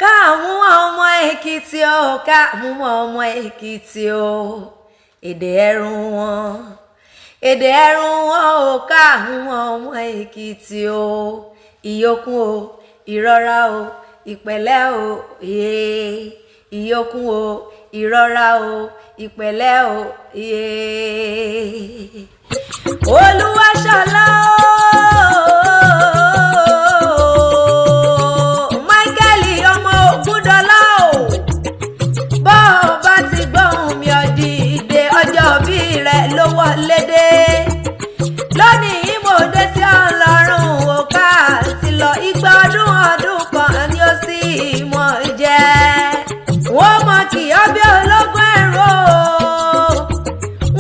káàmú ọmọ Èkìtì o, káàmú ọmọ Èkìtì o, èdè ẹ̀rùn wọn o, káàmú ọmọ Èkìtì o, ìyókùn o, ìrọ̀rá o, ìpẹ̀lẹ́ o, ìyókùn o, ìrọ̀rá o, ìpẹ̀lẹ́ o, Olúwaṣọlá o, Michael ọmọ Ògúndọlá o, bọ́ bá ti gbóhùn mi ọ̀dìdè ọjọ́ bí rẹ̀ ló wọlé dé lónìí mo dé sí Ọlọ́run òkà ti lọ igba ọdún kan ni ó sì mọ̀ jẹ́ wọ́n mọ̀ kí ọbẹ̀ ológun ẹ̀rọ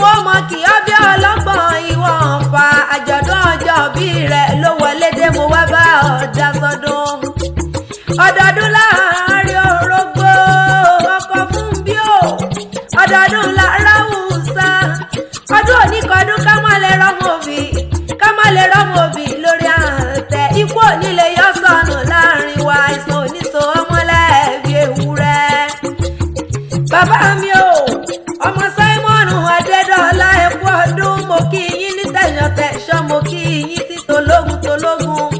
wọ́n mọ̀ kí ọbẹ̀ ọlọ́gbọ̀n ìwọ̀n fa àjọ̀dún ọjọ́ bí rẹ̀ ló wọlé dé mo wá bá ọjà sọdún ọdọọdún láàárín orógbó ọkọ̀ fún bí o ọdọọdún láráwùsá ọdún oníkọdún ká má lè rọ́mọ òbí lórí àtẹ ikú onílé yọ sọnù láàrin wa àìsàn oníṣò ọmọlẹ́bí ewúrẹ́ bàbá mi o ọmọ Simon Adédọ́lá ẹkú ọdún mo kí yín ní tẹ̀yàn mo kí yín tí tológun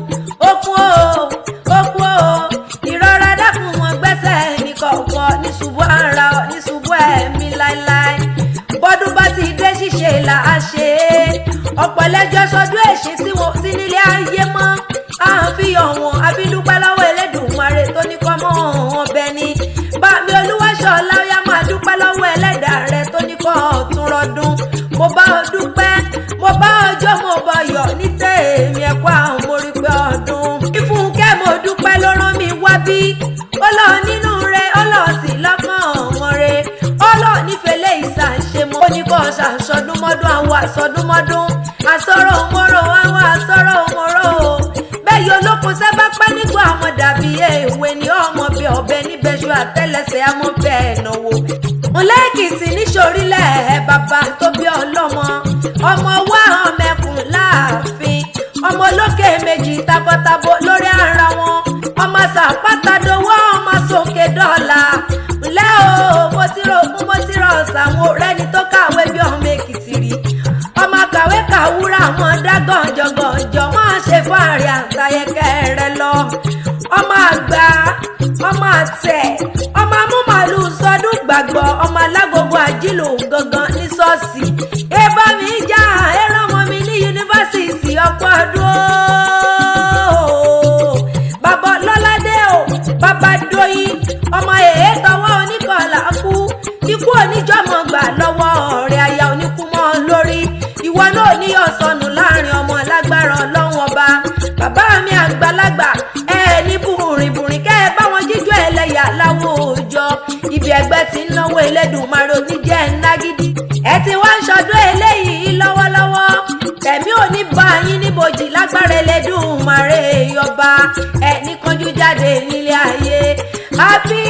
okun o ìrora dákun wọn gbẹ́sẹ̀ ní kọ̀ọ̀kan ní ṣubú ara ní ṣubú ẹ̀mí láéláé bọ́dún bá ti dé ṣíṣe là á ṣe é ọ̀pọ̀lẹ́jọ́ sọdún èṣí tí wọ́n sí nílé ayé mọ́ à ń fi ọ̀wọ̀n abídúpẹ́ lọ́wọ́ Elédùmarè tó ní kọ́ mọ́ ọbẹ̀ ni bá mi Olúwaṣọlá ó yá máa dúpẹ́ lọ́wọ́ ẹlẹ́dàá rẹ tó ní kọ́ ọ̀tún rọdún mo bá ọ dúpẹ́ mo bá ọjọ́ mo bá yọ̀ ní tèmi ẹ̀kọ́ àwọn mo rí pé ọdún ìfúnkẹ́ mo dúpẹ́ ló rán mi wá bí ó lọ nínú rẹ ó lọ sí lọ́kàn ọmọ rẹ ó lọ nífẹ̀lẹ́ ìsànṣe mo ní kọ́ ṣàṣọdúnmọ́dún àwọn àṣọdúnmọ́dún àsọ̀rọ̀ òmòrò àwọn àsọ̀rọ̀ òmòrò bẹ́ẹ̀ yóò lókun sẹ́bà pẹ́ nígbà ọmọ dàbí èwe ni ọmọ bí ọbẹ níbẹ̀ṣọ àtẹ́lẹsẹ̀ àmọ́ bẹ́ẹ̀ náwó Èkìtì níṣorílẹ̀ bàbá tó bí ọlọ́mọ ọmọ wá ọmọkùn láàfin ọmọ olókè méjì takọtabo lórí ara wọn ọmọ sàpátàdówó ọmọ sókè dọ́là ńlẹ́ o mo ti rògún mo ti rọ̀ ṣàwọn rẹ́ni tó kàwé bí ọmọ Èkìtì rí ọmọ kàwé kàwúrà wọn dá gànjọ̀gànjọ̀ wọn ṣe fáàrí àtàyẹ̀kẹ́ rẹ lọ ọmọ àgbà ọmọ àtẹ ọmọ amúmàlù sọdún gbàgbọ́ ọmọ alágogo àjílò gangan ní ṣọ́ọ̀ṣì ẹbá mi já ẹran ọmọ mi ní yunifásitì ọ̀pọ̀ ọdún bàbá lọ́ládé o bàbá dóyin ọmọ èé tọwọ́ oníkọ̀ọ́lá kú ikú oníjọ́mọ̀ gbà lọ́wọ́ ọ̀rẹ́ aya oníkúmọ́ lórí ìwọ náà ní ọ̀sọ̀nù láàrin ọmọ lágbára ọlọ́run ọba bàbá mi àgbàlagbà ní bùrìnbùrìn kẹ́ ẹ bá wọn jíjọ ẹlẹ́yà láwùjọ ibi ẹgbẹ́ tí ń náwó Elédùmarè oníjẹ́ ńlá gidi ẹ ti wá ń ṣọdún eléyìí lọ́wọ́lọ́wọ́ tẹ̀mí ò ní bá yín níbojì lágbára Elédùmarè ọba ẹ ní kánjú jáde nílé ayé happy